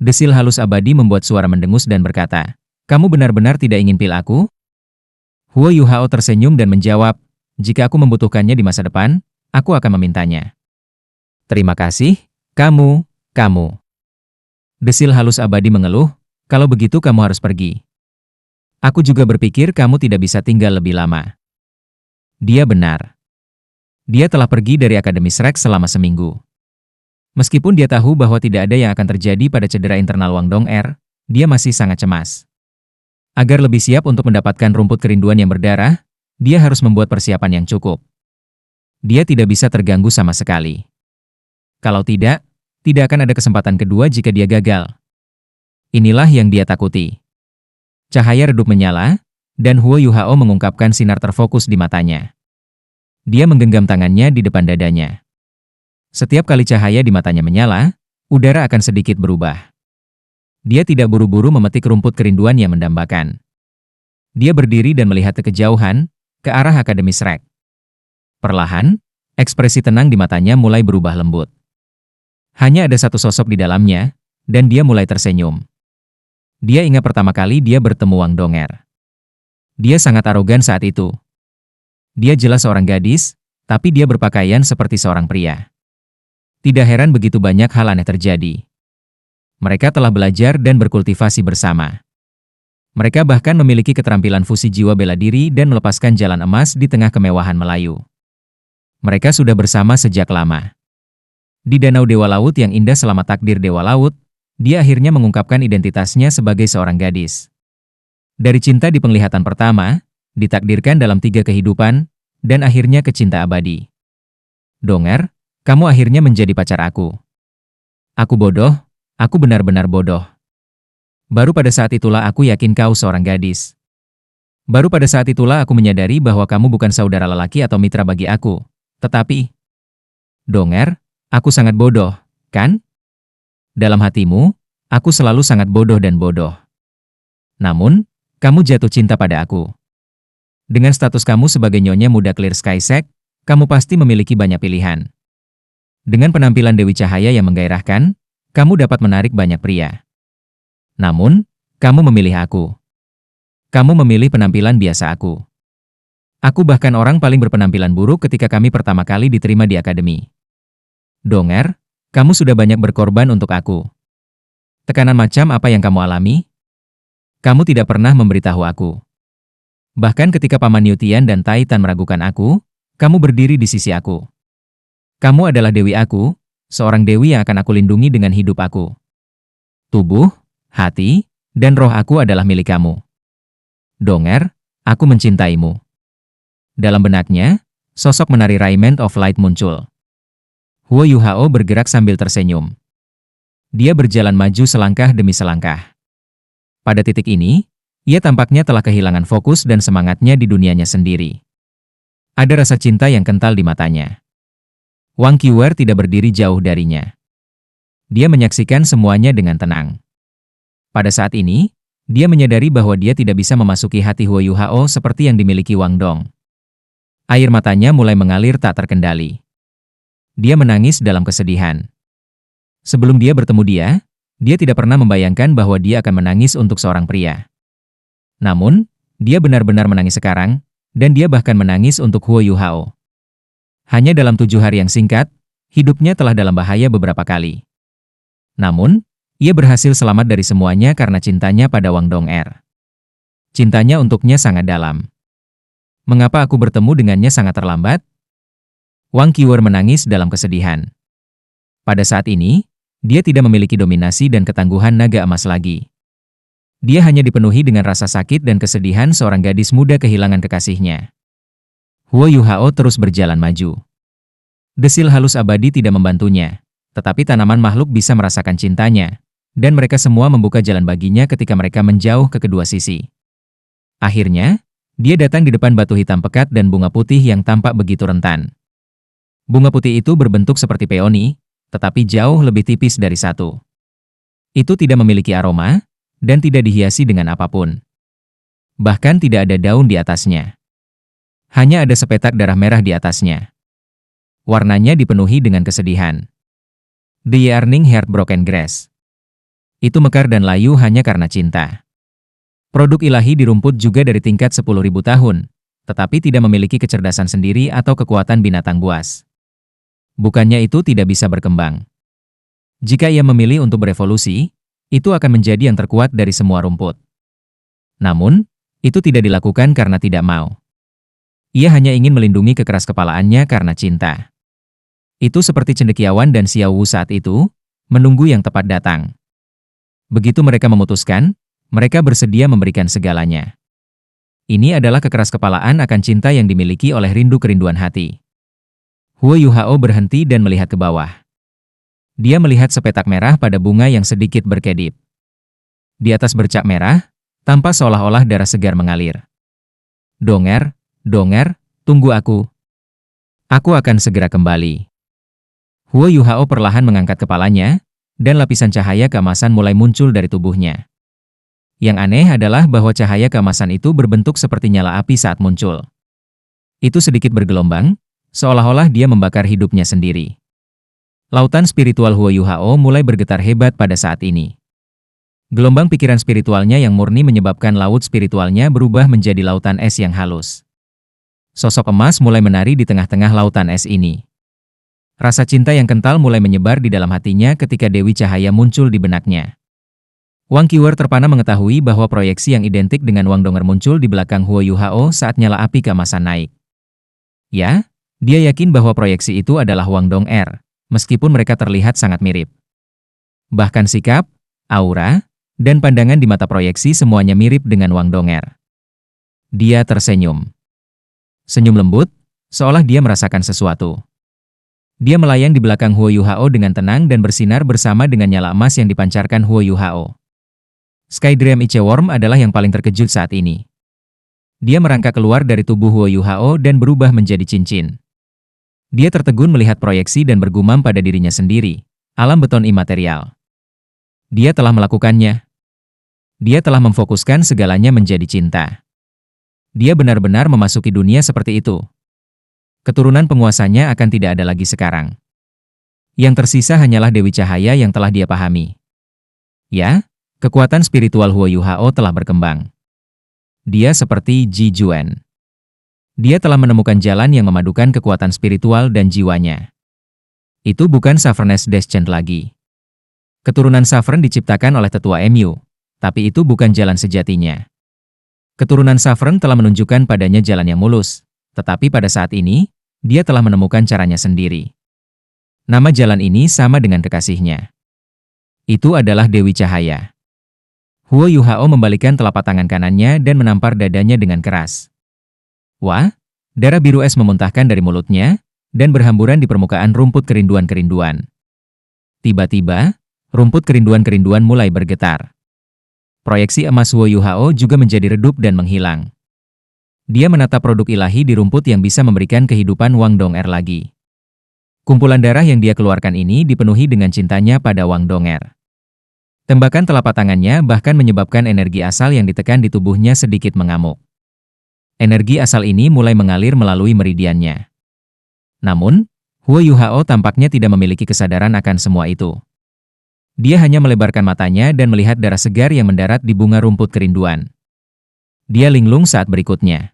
Desil halus abadi membuat suara mendengus dan berkata, "Kamu benar-benar tidak ingin pil aku?" Huo Yuhao tersenyum dan menjawab, "Jika aku membutuhkannya di masa depan, aku akan memintanya." "Terima kasih, kamu." Desil halus abadi mengeluh, "Kalau begitu kamu harus pergi. Aku juga berpikir kamu tidak bisa tinggal lebih lama." Dia benar. Dia telah pergi dari Akademi Shrek selama seminggu. Meskipun dia tahu bahwa tidak ada yang akan terjadi pada cedera internal Wang Dong'er, dia masih sangat cemas. Agar lebih siap untuk mendapatkan rumput kerinduan yang berdarah, dia harus membuat persiapan yang cukup. Dia tidak bisa terganggu sama sekali. Kalau tidak akan ada kesempatan kedua jika dia gagal. Inilah yang dia takuti. Cahaya redup menyala, dan Huo Yuhao mengungkapkan sinar terfokus di matanya. Dia menggenggam tangannya di depan dadanya. Setiap kali cahaya di matanya menyala, udara akan sedikit berubah. Dia tidak buru-buru memetik rumput kerinduan yang mendambakan. Dia berdiri dan melihat ke kejauhan, ke arah Akademi Shrek. Perlahan, ekspresi tenang di matanya mulai berubah lembut. Hanya ada satu sosok di dalamnya, dan dia mulai tersenyum. Dia ingat pertama kali dia bertemu Wang Dong'er. Dia sangat arogan saat itu. Dia jelas seorang gadis, tapi dia berpakaian seperti seorang pria. Tidak heran begitu banyak hal aneh terjadi. Mereka telah belajar dan berkultivasi bersama. Mereka bahkan memiliki keterampilan fusi jiwa bela diri dan melepaskan jalan emas di tengah kemewahan Melayu. Mereka sudah bersama sejak lama. Di Danau Dewa Laut yang indah selama takdir Dewa Laut, dia akhirnya mengungkapkan identitasnya sebagai seorang gadis. Dari cinta di penglihatan pertama, ditakdirkan dalam 3 kehidupan, dan akhirnya ke cinta abadi. "Dong'er, kamu akhirnya menjadi pacar aku. Aku bodoh, aku benar-benar bodoh. Baru pada saat itulah aku yakin kau seorang gadis. Baru pada saat itulah aku menyadari bahwa kamu bukan saudara lelaki atau mitra bagi aku, tetapi... Dong'er, aku sangat bodoh, kan? Dalam hatimu, aku selalu sangat bodoh dan bodoh. Namun, kamu jatuh cinta pada aku. Dengan status kamu sebagai nyonya muda Clear Sky Sect, kamu pasti memiliki banyak pilihan. Dengan penampilan Dewi Cahaya yang menggairahkan, kamu dapat menarik banyak pria. Namun, kamu memilih aku. Kamu memilih penampilan biasa aku. Aku bahkan orang paling berpenampilan buruk ketika kami pertama kali diterima di akademi. Dong'er, kamu sudah banyak berkorban untuk aku. Tekanan macam apa yang kamu alami? Kamu tidak pernah memberitahu aku. Bahkan ketika Paman Yutian dan Tai Tan meragukan aku, kamu berdiri di sisi aku. Kamu adalah dewi aku, seorang dewi yang akan aku lindungi dengan hidup aku. Tubuh, hati, dan roh aku adalah milik kamu. Dong'er, aku mencintaimu. Dalam benaknya, sosok menari Rayment of Light muncul. Huo Yuhao bergerak sambil tersenyum. Dia berjalan maju selangkah demi selangkah. Pada titik ini, ia tampaknya telah kehilangan fokus dan semangatnya di dunianya sendiri. Ada rasa cinta yang kental di matanya. Wang Qiwer tidak berdiri jauh darinya. Dia menyaksikan semuanya dengan tenang. Pada saat ini, dia menyadari bahwa dia tidak bisa memasuki hati Huo Yuhao seperti yang dimiliki Wang Dong. Air matanya mulai mengalir tak terkendali. Dia menangis dalam kesedihan. Sebelum dia bertemu dia tidak pernah membayangkan bahwa dia akan menangis untuk seorang pria. Namun, dia benar-benar menangis sekarang, dan dia bahkan menangis untuk Huo Yuhao. Hanya dalam 7 hari yang singkat, hidupnya telah dalam bahaya beberapa kali. Namun, ia berhasil selamat dari semuanya karena cintanya pada Wang Dong'er. Cintanya untuknya sangat dalam. Mengapa aku bertemu dengannya sangat terlambat? Wang Qiwer menangis dalam kesedihan. Pada saat ini, dia tidak memiliki dominasi dan ketangguhan naga emas lagi. Dia hanya dipenuhi dengan rasa sakit dan kesedihan seorang gadis muda kehilangan kekasihnya. Huo Yuhao terus berjalan maju. Desil halus abadi tidak membantunya, tetapi tanaman makhluk bisa merasakan cintanya, dan mereka semua membuka jalan baginya ketika mereka menjauh ke kedua sisi. Akhirnya, dia datang di depan batu hitam pekat dan bunga putih yang tampak begitu rentan. Bunga putih itu berbentuk seperti peoni, tetapi jauh lebih tipis dari satu. Itu tidak memiliki aroma, dan tidak dihiasi dengan apapun. Bahkan tidak ada daun di atasnya. Hanya ada sepetak darah merah di atasnya. Warnanya dipenuhi dengan kesedihan. The Yearning Heartbroken Grass. Itu mekar dan layu hanya karena cinta. Produk ilahi di rumput juga dari tingkat 10.000 tahun, tetapi tidak memiliki kecerdasan sendiri atau kekuatan binatang buas. Bukannya itu tidak bisa berkembang. Jika ia memilih untuk berevolusi, itu akan menjadi yang terkuat dari semua rumput. Namun, itu tidak dilakukan karena tidak mau. Ia hanya ingin melindungi kekeras-kepalaannya karena cinta. Itu seperti cendekiawan dan Xiao Wu saat itu, menunggu yang tepat datang. Begitu mereka memutuskan, mereka bersedia memberikan segalanya. Ini adalah kekeras-kepalaan akan cinta yang dimiliki oleh rindu kerinduan hati. Huo Yuhao berhenti dan melihat ke bawah. Dia melihat sepetak merah pada bunga yang sedikit berkedip. Di atas bercak merah, tampak seolah-olah darah segar mengalir. Donger, Donger, tunggu aku. Aku akan segera kembali. Huo Yuhao perlahan mengangkat kepalanya, dan lapisan cahaya keemasan mulai muncul dari tubuhnya. Yang aneh adalah bahwa cahaya keemasan itu berbentuk seperti nyala api saat muncul. Itu sedikit bergelombang, seolah-olah dia membakar hidupnya sendiri. Lautan spiritual Huo Yuhao mulai bergetar hebat pada saat ini. Gelombang pikiran spiritualnya yang murni menyebabkan laut spiritualnya berubah menjadi lautan es yang halus. Sosok emas mulai menari di tengah-tengah lautan es ini. Rasa cinta yang kental mulai menyebar di dalam hatinya ketika Dewi Cahaya muncul di benaknya. Wang Qiwer terpana mengetahui bahwa proyeksi yang identik dengan Wang Donger muncul di belakang Huo Yuhao saat nyala api keemasan naik. Ya, dia yakin bahwa proyeksi itu adalah Wang Donger, meskipun mereka terlihat sangat mirip. Bahkan sikap, aura, dan pandangan di mata proyeksi semuanya mirip dengan Wang Donger. Dia tersenyum. Senyum lembut, seolah dia merasakan sesuatu. Dia melayang di belakang Huo Yuhao dengan tenang dan bersinar bersama dengan nyala emas yang dipancarkan Huo Yuhao. Sky Dream Ice Worm adalah yang paling terkejut saat ini. Dia merangkak keluar dari tubuh Huo Yuhao dan berubah menjadi cincin. Dia tertegun melihat proyeksi dan bergumam pada dirinya sendiri, alam beton imaterial. Dia telah melakukannya. Dia telah memfokuskan segalanya menjadi cinta. Dia benar-benar memasuki dunia seperti itu. Keturunan penguasanya akan tidak ada lagi sekarang. Yang tersisa hanyalah Dewi Cahaya yang telah dia pahami. Ya, kekuatan spiritual Huo Yuhao telah berkembang. Dia seperti Ji Juan. Dia telah menemukan jalan yang memadukan kekuatan spiritual dan jiwanya. Itu bukan Saverness Descent lagi. Keturunan Savern diciptakan oleh tetua MU, tapi itu bukan jalan sejatinya. Keturunan Savern telah menunjukkan padanya jalan yang mulus, tetapi pada saat ini, dia telah menemukan caranya sendiri. Nama jalan ini sama dengan kekasihnya. Itu adalah Dewi Cahaya. Huo Yuhao membalikkan telapak tangan kanannya dan menampar dadanya dengan keras. Wah, darah biru es memuntahkan dari mulutnya, dan berhamburan di permukaan rumput kerinduan-kerinduan. Tiba-tiba, rumput kerinduan-kerinduan mulai bergetar. Proyeksi emas Huo Yuhao juga menjadi redup dan menghilang. Dia menatap produk ilahi di rumput yang bisa memberikan kehidupan Wang Donger lagi. Kumpulan darah yang dia keluarkan ini dipenuhi dengan cintanya pada Wang Donger. Tembakan telapak tangannya bahkan menyebabkan energi asal yang ditekan di tubuhnya sedikit mengamuk. Energi asal ini mulai mengalir melalui meridiannya. Namun, Huo Yuhao tampaknya tidak memiliki kesadaran akan semua itu. Dia hanya melebarkan matanya dan melihat darah segar yang mendarat di bunga rumput kerinduan. Dia linglung saat berikutnya.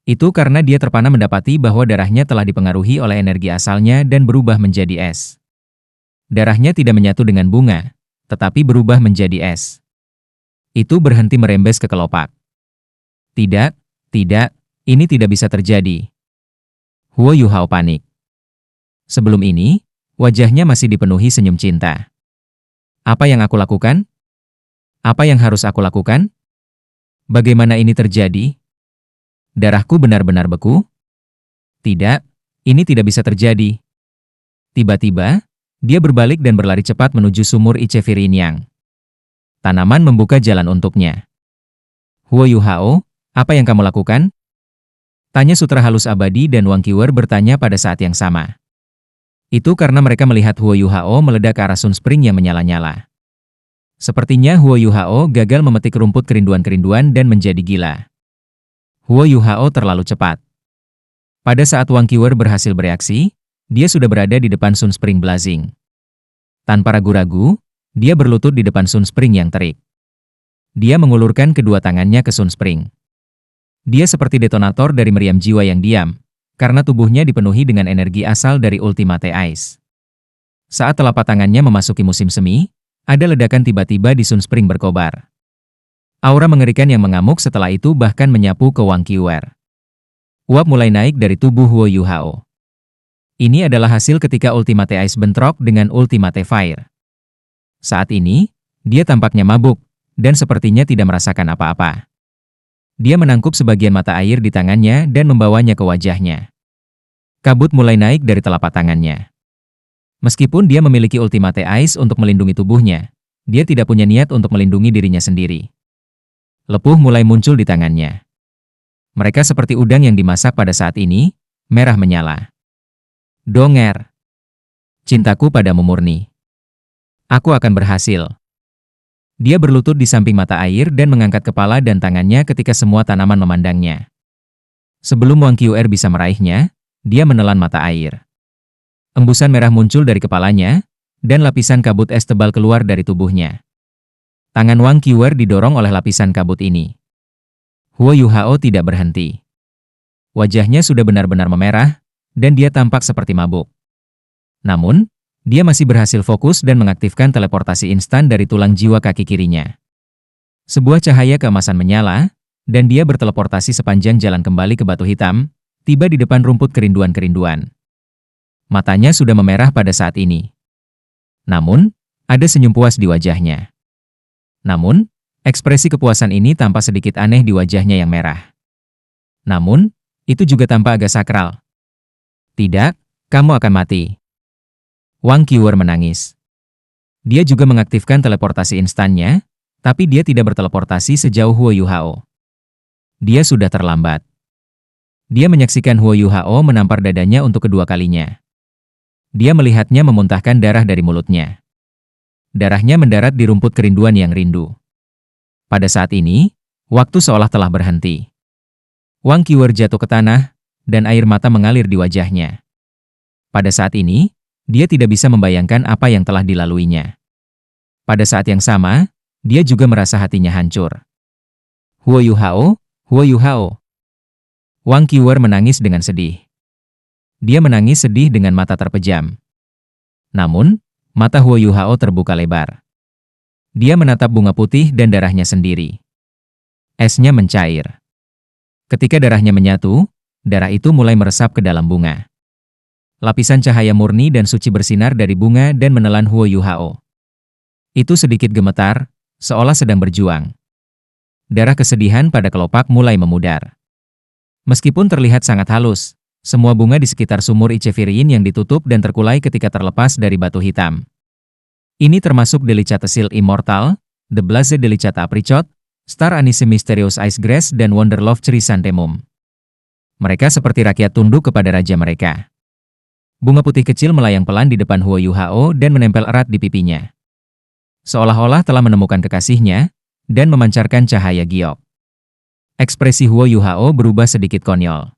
Itu karena dia terpana mendapati bahwa darahnya telah dipengaruhi oleh energi asalnya dan berubah menjadi es. Darahnya tidak menyatu dengan bunga, tetapi berubah menjadi es. Itu berhenti merembes ke kelopak. Tidak, ini tidak bisa terjadi. Huo Yuhao panik. Sebelum ini, wajahnya masih dipenuhi senyum cinta. Apa yang aku lakukan? Apa yang harus aku lakukan? Bagaimana ini terjadi? Darahku benar-benar beku? Tidak, ini tidak bisa terjadi. Tiba-tiba, dia berbalik dan berlari cepat menuju sumur Ichevirinyang. Tanaman membuka jalan untuknya. Huo Yuhao, apa yang kamu lakukan? Tanya Sutra Halus Abadi dan Wang Qiwer bertanya pada saat yang sama. Itu karena mereka melihat Huo Yuhao meledak ke arah Sun Spring yang menyala-nyala. Sepertinya Huo Yuhao gagal memetik rumput kerinduan-kerinduan dan menjadi gila. Huo Yuhao terlalu cepat. Pada saat Wang Qiwer berhasil bereaksi, dia sudah berada di depan Sun Spring Blazing. Tanpa ragu-ragu, Dia berlutut di depan Sun Spring yang terik. Dia mengulurkan kedua tangannya ke Sun Spring. Dia seperti detonator dari meriam jiwa yang diam, karena tubuhnya dipenuhi dengan energi asal dari Ultimate Ice. Saat telapak tangannya memasuki musim semi, ada ledakan tiba-tiba di Sun Spring berkobar. Aura mengerikan yang mengamuk setelah itu bahkan menyapu ke Wang Qiuer. Uap mulai naik dari tubuh Huo Yuhao. Ini adalah hasil ketika Ultimate Ice bentrok dengan Ultimate Fire. Saat ini, dia tampaknya mabuk, dan sepertinya tidak merasakan apa-apa. Dia menangkup sebagian mata air di tangannya dan membawanya ke wajahnya. Kabut mulai naik dari telapak tangannya. Meskipun dia memiliki Ultimate Ice untuk melindungi tubuhnya, dia tidak punya niat untuk melindungi dirinya sendiri. Lepuh mulai muncul di tangannya. Mereka seperti udang yang dimasak pada saat ini, merah menyala. Donger. Cintaku padamu murni. Aku akan berhasil. Dia berlutut di samping mata air dan mengangkat kepala dan tangannya ketika semua tanaman memandangnya. Sebelum Wang Qiuer bisa meraihnya, dia menelan mata air. Embusan merah muncul dari kepalanya, dan lapisan kabut es tebal keluar dari tubuhnya. Tangan Wang Qiuer didorong oleh lapisan kabut ini. Huo Yuhao tidak berhenti. Wajahnya sudah benar-benar memerah, dan dia tampak seperti mabuk. Namun, dia masih berhasil fokus dan mengaktifkan teleportasi instan dari tulang jiwa kaki kirinya. Sebuah cahaya keemasan menyala, dan dia berteleportasi sepanjang jalan kembali ke batu hitam, tiba di depan rumput kerinduan-kerinduan. Matanya sudah memerah pada saat ini. Namun, ada senyum puas di wajahnya. Namun, ekspresi kepuasan ini tampak sedikit aneh di wajahnya yang merah. Namun, itu juga tampak agak sakral. Tidak, kamu akan mati. Wang Qiuer menangis. Dia juga mengaktifkan teleportasi instannya, tapi dia tidak berteleportasi sejauh Huo Yuhao. Dia sudah terlambat. Dia menyaksikan Huo Yuhao menampar dadanya untuk kedua kalinya. Dia melihatnya memuntahkan darah dari mulutnya. Darahnya mendarat di rumput kerinduan yang rindu. Pada saat ini, waktu seolah telah berhenti. Wang Qiuer jatuh ke tanah, dan air mata mengalir di wajahnya. Pada saat ini, dia tidak bisa membayangkan apa yang telah dilaluinya. Pada saat yang sama, dia juga merasa hatinya hancur. Huo Yuhao, Huo Yuhao. Wang Qiuer menangis dengan sedih. Dia menangis sedih dengan mata terpejam. Namun, mata Huo Yuhao terbuka lebar. Dia menatap bunga putih dan darahnya sendiri. Esnya mencair. Ketika darahnya menyatu, darah itu mulai meresap ke dalam bunga. Lapisan cahaya murni dan suci bersinar dari bunga dan menelan Huo Yuhao. Itu sedikit gemetar, seolah sedang berjuang. Darah kesedihan pada kelopak mulai memudar. Meskipun terlihat sangat halus, semua bunga di sekitar sumur Ichevirin yang ditutup dan terkulai ketika terlepas dari batu hitam. Ini termasuk Delicata Seal Immortal, The Blaze Delicata Apricot, Star Anise Mysterious Ice Grass dan Wonderlove Chrysanthemum. Mereka seperti rakyat tunduk kepada raja mereka. Bunga putih kecil melayang pelan di depan Huo Yuhao dan menempel erat di pipinya. Seolah-olah telah menemukan kekasihnya, dan memancarkan cahaya giok. Ekspresi Huo Yuhao berubah sedikit konyol.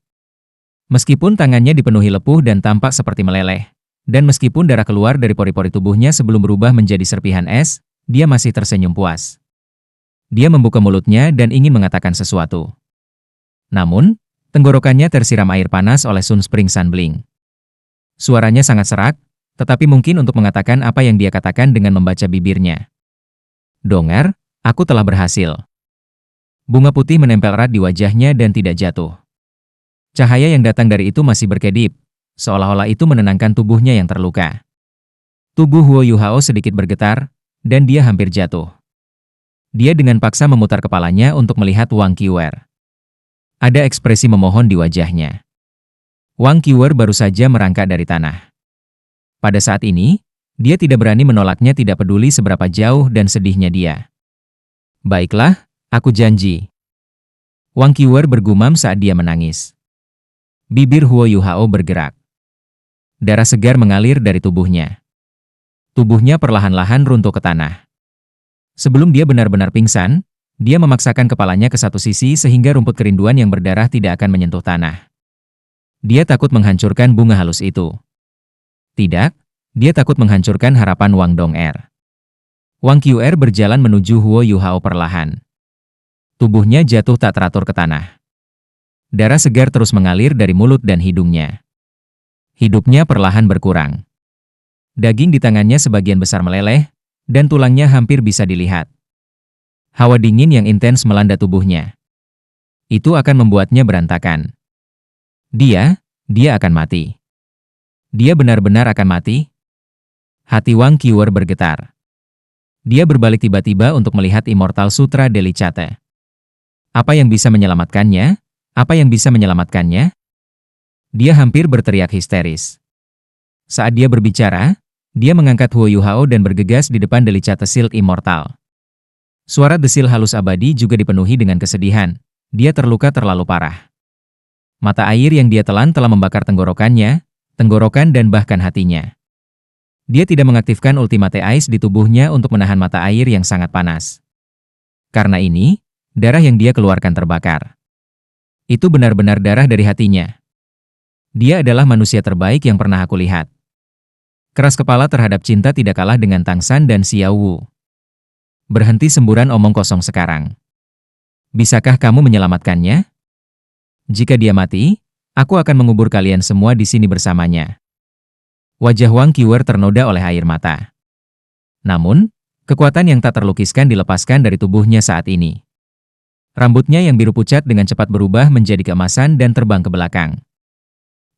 Meskipun tangannya dipenuhi lepuh dan tampak seperti meleleh, dan meskipun darah keluar dari pori-pori tubuhnya sebelum berubah menjadi serpihan es, dia masih tersenyum puas. Dia membuka mulutnya dan ingin mengatakan sesuatu. Namun, tenggorokannya tersiram air panas oleh Sun Spring Sunbling. Suaranya sangat serak, tetapi mungkin untuk mengatakan apa yang dia katakan dengan membaca bibirnya. Donger, aku telah berhasil. Bunga putih menempel erat di wajahnya dan tidak jatuh. Cahaya yang datang dari itu masih berkedip, seolah-olah itu menenangkan tubuhnya yang terluka. Tubuh Huo Yuhao sedikit bergetar, dan dia hampir jatuh. Dia dengan paksa memutar kepalanya untuk melihat Wang Qiuer. Ada ekspresi memohon di wajahnya. Wang Qiuer baru saja merangkak dari tanah. Pada saat ini, dia tidak berani menolaknya tidak peduli seberapa jauh dan sedihnya dia. Baiklah, aku janji. Wang Qiuer bergumam saat dia menangis. Bibir Huo Yuhao bergerak. Darah segar mengalir dari tubuhnya. Tubuhnya perlahan-lahan runtuh ke tanah. Sebelum dia benar-benar pingsan, dia memaksakan kepalanya ke satu sisi sehingga rumput kerinduan yang berdarah tidak akan menyentuh tanah. Dia takut menghancurkan bunga halus itu. Tidak, dia takut menghancurkan harapan Wang Donger. Wang Qr berjalan menuju Huo Yuhao perlahan. Tubuhnya jatuh tak teratur ke tanah. Darah segar terus mengalir dari mulut dan hidungnya. Hidupnya perlahan berkurang. Daging di tangannya sebagian besar meleleh, dan tulangnya hampir bisa dilihat. Hawa dingin yang intens melanda tubuhnya. Itu akan membuatnya berantakan. Dia akan mati. Dia benar-benar akan mati? Hati Wang Qr bergetar. Dia berbalik tiba-tiba untuk melihat Immortal Sutra Delicate. Apa yang bisa menyelamatkannya? Apa yang bisa menyelamatkannya? Dia hampir berteriak histeris. Saat dia berbicara, dia mengangkat Huo Yuhao dan bergegas di depan Delicate Shield Immortal. Suara desil halus abadi juga dipenuhi dengan kesedihan. Dia terluka terlalu parah. Mata air yang dia telan telah membakar tenggorokannya, tenggorokan dan bahkan hatinya. Dia tidak mengaktifkan Ultimate Ice di tubuhnya untuk menahan mata air yang sangat panas. Karena ini, darah yang dia keluarkan terbakar. Itu benar-benar darah dari hatinya. Dia adalah manusia terbaik yang pernah aku lihat. Keras kepala terhadap cinta tidak kalah dengan Tang San dan Xiao Wu. Berhenti semburan omong kosong sekarang. Bisakah kamu menyelamatkannya? Jika dia mati, aku akan mengubur kalian semua di sini bersamanya. Wajah Wang Qr ternoda oleh air mata. Namun, kekuatan yang tak terlukiskan dilepaskan dari tubuhnya saat ini. Rambutnya yang biru pucat dengan cepat berubah menjadi keemasan dan terbang ke belakang.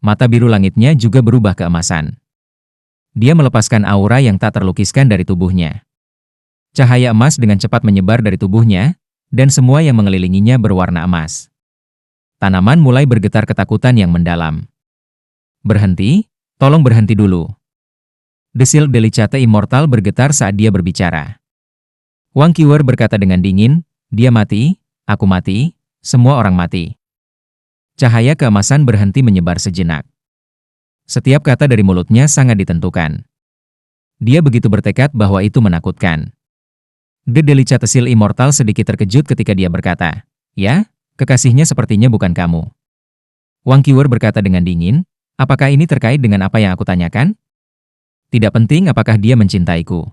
Mata biru langitnya juga berubah keemasan. Dia melepaskan aura yang tak terlukiskan dari tubuhnya. Cahaya emas dengan cepat menyebar dari tubuhnya, dan semua yang mengelilinginya berwarna emas. Tanaman mulai bergetar ketakutan yang mendalam. Berhenti. Tolong berhenti dulu. Desil Delicate Immortal bergetar saat dia berbicara. Wang Qr berkata dengan dingin, dia mati, aku mati, semua orang mati. Cahaya keemasan berhenti menyebar sejenak. Setiap kata dari mulutnya sangat ditentukan. Dia begitu bertekad bahwa itu menakutkan. The Delicate Shield Immortal sedikit terkejut ketika dia berkata, ya, kekasihnya sepertinya bukan kamu. Wang Qr berkata dengan dingin, apakah ini terkait dengan apa yang aku tanyakan? Tidak penting apakah dia mencintaiku.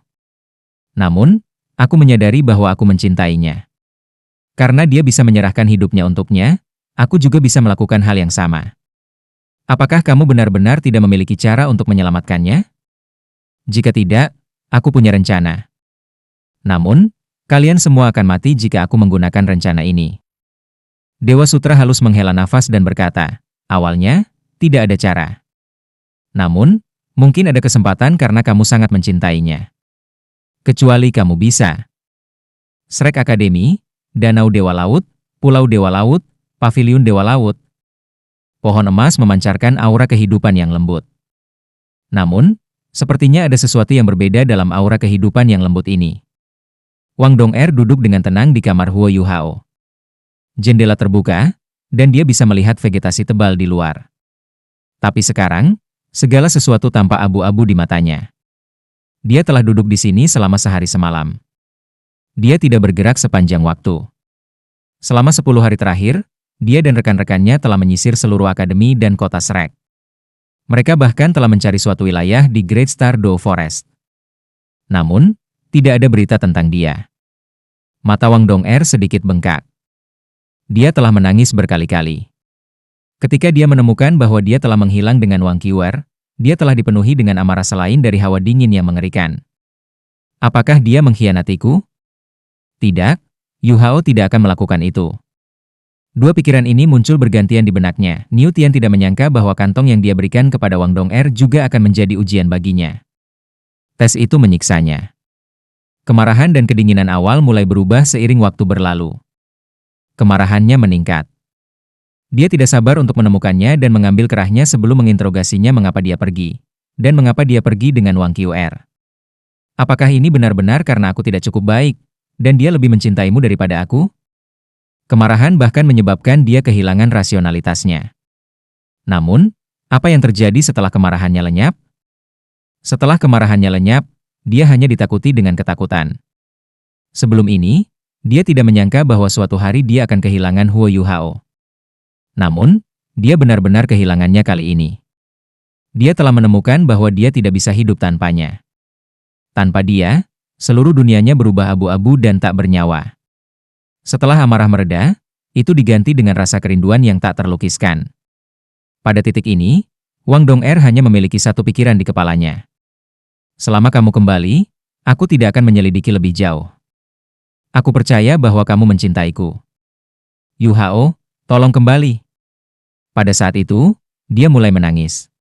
Namun, aku menyadari bahwa aku mencintainya. Karena dia bisa menyerahkan hidupnya untuknya, aku juga bisa melakukan hal yang sama. Apakah kamu benar-benar tidak memiliki cara untuk menyelamatkannya? Jika tidak, aku punya rencana. Namun, kalian semua akan mati jika aku menggunakan rencana ini. Dewa Sutra halus menghela nafas dan berkata, awalnya, tidak ada cara. Namun, mungkin ada kesempatan karena kamu sangat mencintainya. Kecuali kamu bisa. Shrek Academy, Danau Dewa Laut, Pulau Dewa Laut, Paviliun Dewa Laut. Pohon emas memancarkan aura kehidupan yang lembut. Namun, sepertinya ada sesuatu yang berbeda dalam aura kehidupan yang lembut ini. Wang Dong'er duduk dengan tenang di kamar Huo Yuhao. Jendela terbuka, dan dia bisa melihat vegetasi tebal di luar. Tapi sekarang, segala sesuatu tampak abu-abu di matanya. Dia telah duduk di sini selama sehari semalam. Dia tidak bergerak sepanjang waktu. Selama 10 hari terakhir, dia dan rekan-rekannya telah menyisir seluruh akademi dan kota Shrek. Mereka bahkan telah mencari suatu wilayah di Great Star Doe Forest. Namun, tidak ada berita tentang dia. Mata Wang Dong'er sedikit bengkak. Dia telah menangis berkali-kali. Ketika dia menemukan bahwa dia telah menghilang dengan Wang Qr, dia telah dipenuhi dengan amarah selain dari hawa dingin yang mengerikan. Apakah dia mengkhianatiku? Tidak, Yuhao tidak akan melakukan itu. Dua pikiran ini muncul bergantian di benaknya. Niu Tian tidak menyangka bahwa kantong yang dia berikan kepada Wang Dong'er juga akan menjadi ujian baginya. Tes itu menyiksanya. Kemarahan dan kedinginan awal mulai berubah seiring waktu berlalu. Kemarahannya meningkat. Dia tidak sabar untuk menemukannya dan mengambil kerahnya sebelum menginterogasinya mengapa dia pergi. Dan mengapa dia pergi dengan Wang Qr. Apakah ini benar-benar karena aku tidak cukup baik, dan dia lebih mencintaimu daripada aku? Kemarahan bahkan menyebabkan dia kehilangan rasionalitasnya. Namun, apa yang terjadi setelah kemarahannya lenyap? Setelah kemarahannya lenyap, dia hanya ditakuti dengan ketakutan. Sebelum ini, dia tidak menyangka bahwa suatu hari dia akan kehilangan Huo Yuhao. Namun, dia benar-benar kehilangannya kali ini. Dia telah menemukan bahwa dia tidak bisa hidup tanpanya. Tanpa dia, Seluruh dunianya berubah abu-abu dan tak bernyawa. Setelah amarah mereda, itu diganti dengan rasa kerinduan yang tak terlukiskan. Pada titik ini, Wang Dong'er hanya memiliki satu pikiran di kepalanya. Selama kamu kembali, aku tidak akan menyelidiki lebih jauh. Aku percaya bahwa kamu mencintaiku. Yu Hao, tolong kembali. Pada saat itu, dia mulai menangis.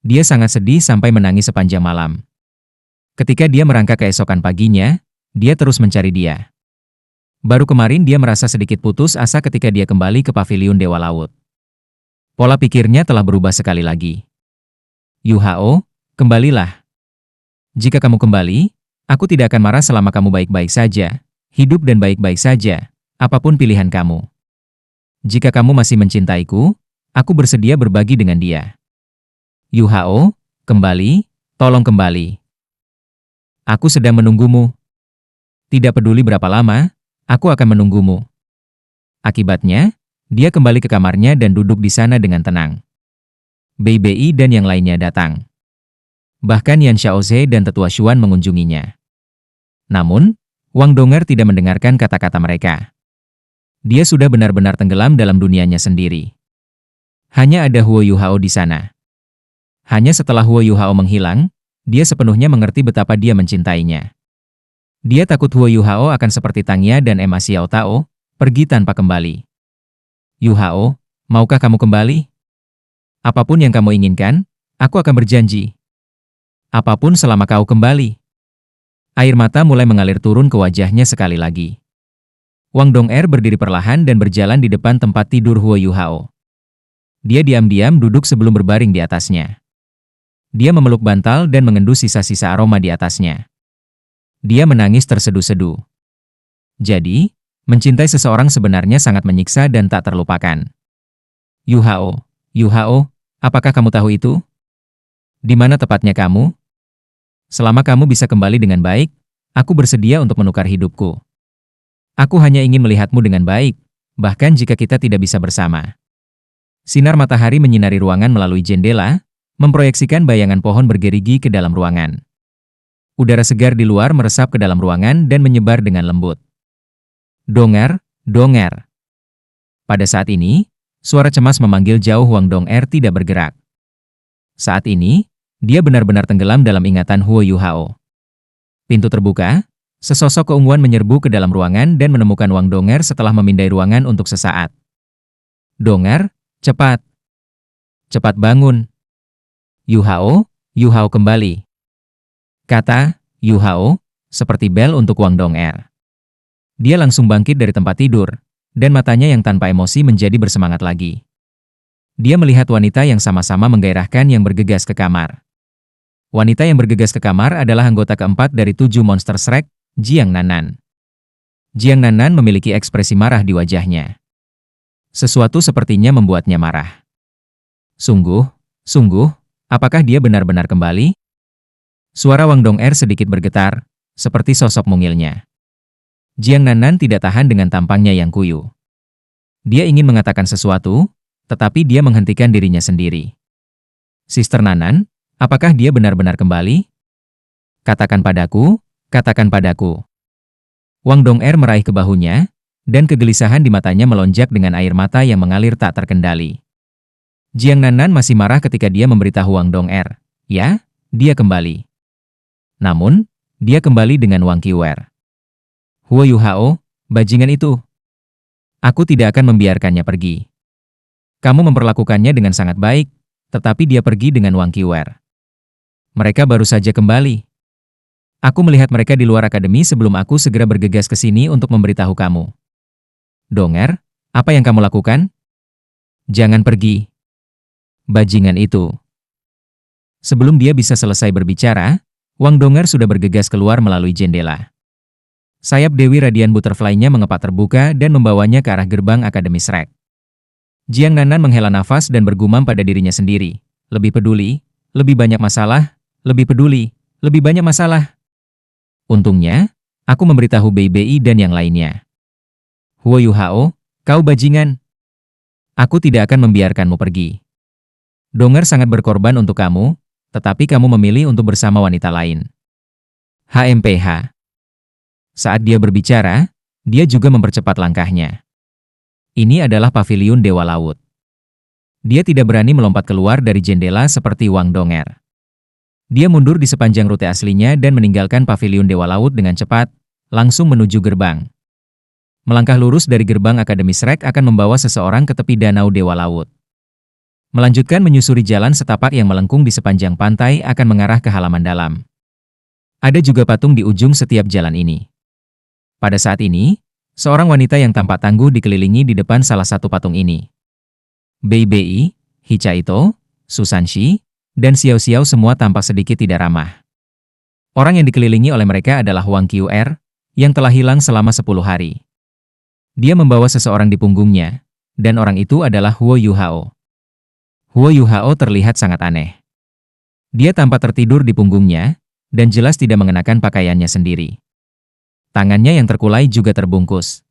Dia sangat sedih sampai menangis sepanjang malam. Ketika dia merangkak keesokan paginya, dia terus mencari dia. Baru kemarin dia merasa sedikit putus asa ketika dia kembali ke paviliun Dewa Laut. Pola pikirnya telah berubah sekali lagi. Yu Hao, kembalilah. Jika kamu kembali, aku tidak akan marah selama kamu baik-baik saja, hidup dan baik-baik saja, apapun pilihan kamu. Jika kamu masih mencintaiku, aku bersedia berbagi dengan dia. Yu Hao, kembali, tolong kembali. Aku sedang menunggumu. Tidak peduli berapa lama, aku akan menunggumu. Akibatnya, dia kembali ke kamarnya dan duduk di sana dengan tenang. Bei Bei dan yang lainnya datang. Bahkan Yan Xiaoze dan Tetua Xuan mengunjunginya. Namun, Wang Dong'er tidak mendengarkan kata-kata mereka. Dia sudah benar-benar tenggelam dalam dunianya sendiri. Hanya ada Huo Yuhao di sana. Hanya setelah Huo Yuhao menghilang, dia sepenuhnya mengerti betapa dia mencintainya. Dia takut Huo Yuhao akan seperti Tangya dan Emma Xiao Tao, pergi tanpa kembali. Yu Hao, maukah kamu kembali? Apapun yang kamu inginkan, aku akan berjanji. Apapun selama kau kembali. Air mata mulai mengalir turun ke wajahnya sekali lagi. Wang Dong'er berdiri perlahan dan berjalan di depan tempat tidur Huo Yuhao. Dia diam-diam duduk sebelum berbaring di atasnya. Dia memeluk bantal dan mengendus sisa-sisa aroma di atasnya. Dia menangis terseduh-seduh. Jadi, mencintai seseorang sebenarnya sangat menyiksa dan tak terlupakan. Yu Hao, apakah kamu tahu itu? Di mana tepatnya kamu? Selama kamu bisa kembali dengan baik, aku bersedia untuk menukar hidupku. Aku hanya ingin melihatmu dengan baik, bahkan jika kita tidak bisa bersama. Sinar matahari menyinari ruangan melalui jendela, memproyeksikan bayangan pohon bergerigi ke dalam ruangan. Udara segar di luar meresap ke dalam ruangan dan menyebar dengan lembut. Dong'er, Dong'er. Pada saat ini, suara cemas memanggil jauh Wang Dong'er tidak bergerak. Saat ini, dia benar-benar tenggelam dalam ingatan Huo Yuhao. Pintu terbuka, sesosok keunguan menyerbu ke dalam ruangan dan menemukan Wang Dong'er setelah memindai ruangan untuk sesaat. Dong'er, cepat. Cepat bangun. Yu Hao kembali. Kata Yu Hao, seperti bel untuk Wang Dong'er. Dia langsung bangkit dari tempat tidur, dan matanya yang tanpa emosi menjadi bersemangat lagi. Dia melihat wanita yang sama-sama menggairahkan yang bergegas ke kamar. Wanita yang bergegas ke kamar adalah anggota keempat dari 7 monster Shrek, Jiang Nanan. Jiang Nanan memiliki ekspresi marah di wajahnya. Sesuatu sepertinya membuatnya marah. Sungguh, apakah dia benar-benar kembali? Suara Wang Dong'er sedikit bergetar, seperti sosok mungilnya. Jiang Nanan tidak tahan dengan tampangnya yang kuyu. Dia ingin mengatakan sesuatu, tetapi dia menghentikan dirinya sendiri. Sister Nanan, apakah dia benar-benar kembali? Katakan padaku, katakan padaku. Wang Dong'er meraih ke bahunya, dan kegelisahan di matanya melonjak dengan air mata yang mengalir tak terkendali. Jiang Nanan masih marah ketika dia memberitahu Wang Dong'er, ya, dia kembali. Namun, dia kembali dengan Wang Qiwer. Huo Yuhao, bajingan itu. Aku tidak akan membiarkannya pergi. Kamu memperlakukannya dengan sangat baik, tetapi dia pergi dengan Wang Qiwer. Mereka baru saja kembali. Aku melihat mereka di luar akademi sebelum aku segera bergegas ke sini untuk memberitahu kamu. Dong'er, apa yang kamu lakukan? Jangan pergi. Bajingan itu. Sebelum dia bisa selesai berbicara, Wang Dong'er sudah bergegas keluar melalui jendela. Sayap Dewi Radian Butterfly-nya mengepak terbuka dan membawanya ke arah gerbang Akademi Shrek. Jiang Nanan menghela nafas dan bergumam pada dirinya sendiri. Lebih peduli, lebih banyak masalah, lebih peduli, lebih banyak masalah. Untungnya, aku memberitahu Bei Bei dan yang lainnya. Huo Yuhao, kau bajingan. Aku tidak akan membiarkanmu pergi. Dong'er sangat berkorban untuk kamu, tetapi kamu memilih untuk bersama wanita lain. HMPH. Saat dia berbicara, dia juga mempercepat langkahnya. Ini adalah paviliun Dewa Laut. Dia tidak berani melompat keluar dari jendela seperti Wang Donger. Dia mundur di sepanjang rute aslinya dan meninggalkan paviliun Dewa Laut dengan cepat, langsung menuju gerbang. Melangkah lurus dari gerbang Akademi Shrek akan membawa seseorang ke tepi Danau Dewa Laut. Melanjutkan menyusuri jalan setapak yang melengkung di sepanjang pantai akan mengarah ke halaman dalam. Ada juga patung di ujung setiap jalan ini. Pada saat ini, seorang wanita yang tampak tangguh dikelilingi di depan salah satu patung ini. Bei Bei, Hichaito, Susanshi, dan Xiao Xiao semua tampak sedikit tidak ramah. Orang yang dikelilingi oleh mereka adalah Wang Qr, yang telah hilang selama 10 hari. Dia membawa seseorang di punggungnya, dan orang itu adalah Huo Yuhao. Huo Yuhao terlihat sangat aneh. Dia tampak tertidur di punggungnya, dan jelas tidak mengenakan pakaiannya sendiri. Tangannya yang terkulai juga terbungkus.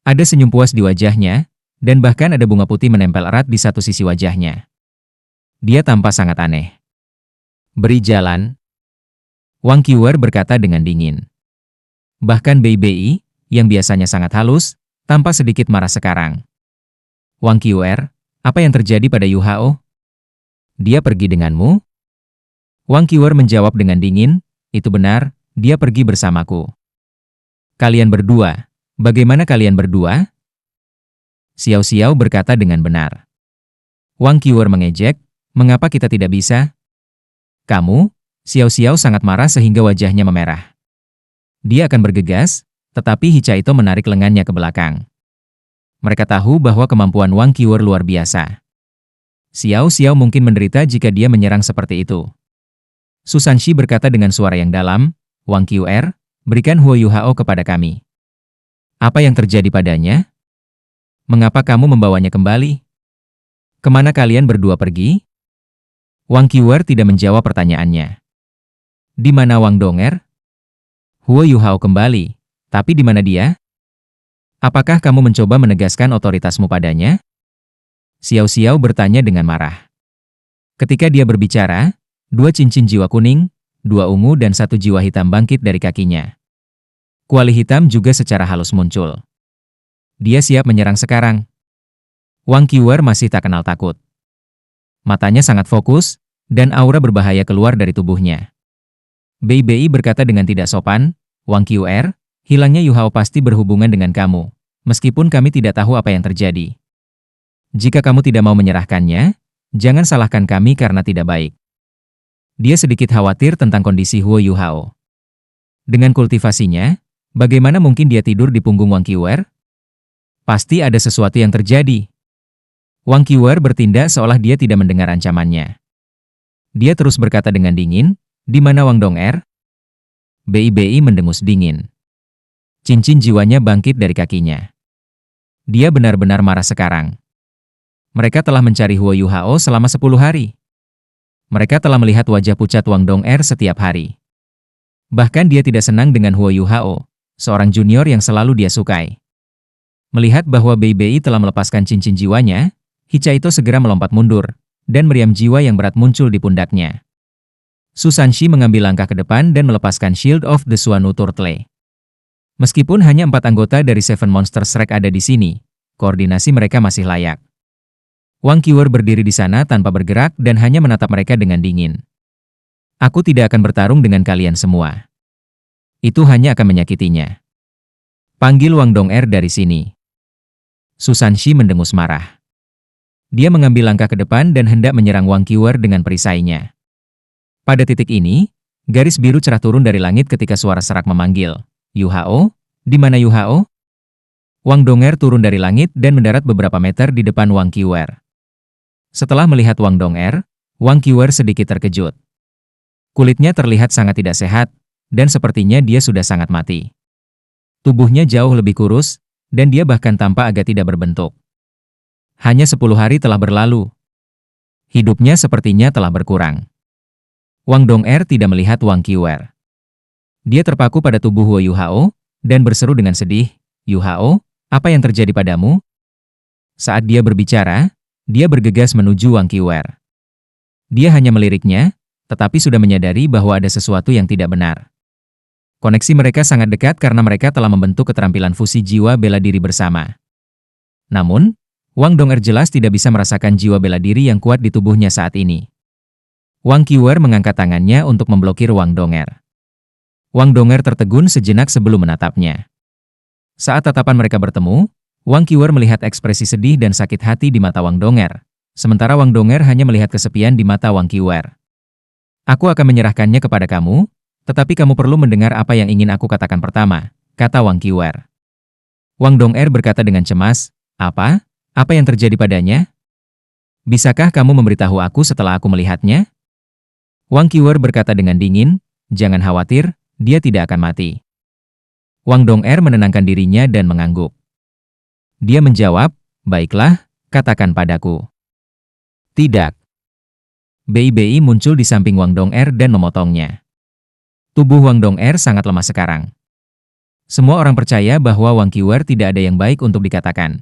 Ada senyum puas di wajahnya, dan bahkan ada bunga putih menempel erat di satu sisi wajahnya. Dia tampak sangat aneh. Beri jalan. Wang Qr berkata dengan dingin. Bahkan Bei Bei, yang biasanya sangat halus, tampak sedikit marah sekarang. Wang Qr, apa yang terjadi pada Yuhao? Dia pergi denganmu? Wang Qr menjawab dengan dingin, itu benar, dia pergi bersamaku. Kalian berdua, bagaimana kalian berdua? Xiao Xiao berkata dengan benar. Wang Qr mengejek, mengapa kita tidak bisa? Kamu? Xiao Xiao sangat marah sehingga wajahnya memerah. Dia akan bergegas, tetapi Hichaito menarik lengannya ke belakang. Mereka tahu bahwa kemampuan Wang Qr luar biasa. Xiao Xiao mungkin menderita jika dia menyerang seperti itu. Susanshi berkata dengan suara yang dalam, Wang Qr, berikan Huo Yuhao kepada kami. Apa yang terjadi padanya? Mengapa kamu membawanya kembali? Kemana kalian berdua pergi? Wang Qr tidak menjawab pertanyaannya. Di mana Wang Donger? Huo Yuhao kembali, tapi di mana dia? Apakah kamu mencoba menegaskan otoritasmu padanya? Xiao Xiao bertanya dengan marah. Ketika dia berbicara, 2 cincin jiwa kuning, 2 ungu dan 1 jiwa hitam bangkit dari kakinya. Kuali hitam juga secara halus muncul. Dia siap menyerang sekarang. Wang Qr masih tak kenal takut. Matanya sangat fokus, dan aura berbahaya keluar dari tubuhnya. Bei Bei berkata dengan tidak sopan, Wang Qr, hilangnya Yuhao pasti berhubungan dengan kamu, meskipun kami tidak tahu apa yang terjadi. Jika kamu tidak mau menyerahkannya, jangan salahkan kami karena tidak baik. Dia sedikit khawatir tentang kondisi Huo Yuhao. Dengan kultivasinya, bagaimana mungkin dia tidur di punggung Wang Qr? Pasti ada sesuatu yang terjadi. Wang Qr bertindak seolah dia tidak mendengar ancamannya. Dia terus berkata dengan dingin, di mana Wang Donger? Bei Bei mendengus dingin. Cincin jiwanya bangkit dari kakinya. Dia benar-benar marah sekarang. Mereka telah mencari Huo Yuhao selama 10 hari. Mereka telah melihat wajah pucat Wang Donger setiap hari. Bahkan dia tidak senang dengan Huo Yuhao, seorang junior yang selalu dia sukai. Melihat bahwa Bei Bei telah melepaskan cincin jiwanya, Hichaito segera melompat mundur, dan meriam jiwa yang berat muncul di pundaknya. Susanshi mengambil langkah ke depan dan melepaskan Shield of the Suanu Turtle. Meskipun hanya 4 anggota dari Seven Monster Shrek ada di sini, koordinasi mereka masih layak. Wang Qr berdiri di sana tanpa bergerak dan hanya menatap mereka dengan dingin. Aku tidak akan bertarung dengan kalian semua. Itu hanya akan menyakitinya. Panggil Wang Donger dari sini. Susanshi mendengus marah. Dia mengambil langkah ke depan dan hendak menyerang Wang Qr dengan perisainya. Pada titik ini, garis biru cerah turun dari langit ketika suara serak memanggil, Yuhao? Di mana Yuhao? Wang Donger turun dari langit dan mendarat beberapa meter di depan Wang Qr. Setelah melihat Wang Donger, Wang Qr sedikit terkejut. Kulitnya terlihat sangat tidak sehat, dan sepertinya dia sudah sangat mati. Tubuhnya jauh lebih kurus, dan dia bahkan tampak agak tidak berbentuk. Hanya 10 hari telah berlalu. Hidupnya sepertinya telah berkurang. Wang Donger tidak melihat Wang Qr. Dia terpaku pada tubuh Huo Yuhao, dan berseru dengan sedih, Yuhao, apa yang terjadi padamu? Saat dia berbicara, dia bergegas menuju Wang Qr. Dia hanya meliriknya, tetapi sudah menyadari bahwa ada sesuatu yang tidak benar. Koneksi mereka sangat dekat karena mereka telah membentuk keterampilan fusi jiwa bela diri bersama. Namun, Wang Dong'er jelas tidak bisa merasakan jiwa bela diri yang kuat di tubuhnya saat ini. Wang Qiwer mengangkat tangannya untuk memblokir Wang Dong'er. Wang Dong'er tertegun sejenak sebelum menatapnya. Saat tatapan mereka bertemu, Wang Qiwer melihat ekspresi sedih dan sakit hati di mata Wang Dong'er, sementara Wang Dong'er hanya melihat kesepian di mata Wang Qiwer. Aku akan menyerahkannya kepada kamu, tetapi kamu perlu mendengar apa yang ingin aku katakan pertama, kata Wang Qiwer. Wang Dong'er berkata dengan cemas, Apa? Apa yang terjadi padanya? Bisakah kamu memberitahu aku setelah aku melihatnya? Wang Qiwer berkata dengan dingin, jangan khawatir, dia tidak akan mati. Wang Dong'er menenangkan dirinya dan mengangguk. Dia menjawab, baiklah, katakan padaku. Tidak. Bei muncul di samping Wang Dong'er dan memotongnya. Tubuh Wang Dong'er sangat lemah sekarang. Semua orang percaya bahwa Wang Qiwer tidak ada yang baik untuk dikatakan.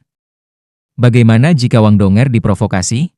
Bagaimana jika Wang Dong'er diprovokasi?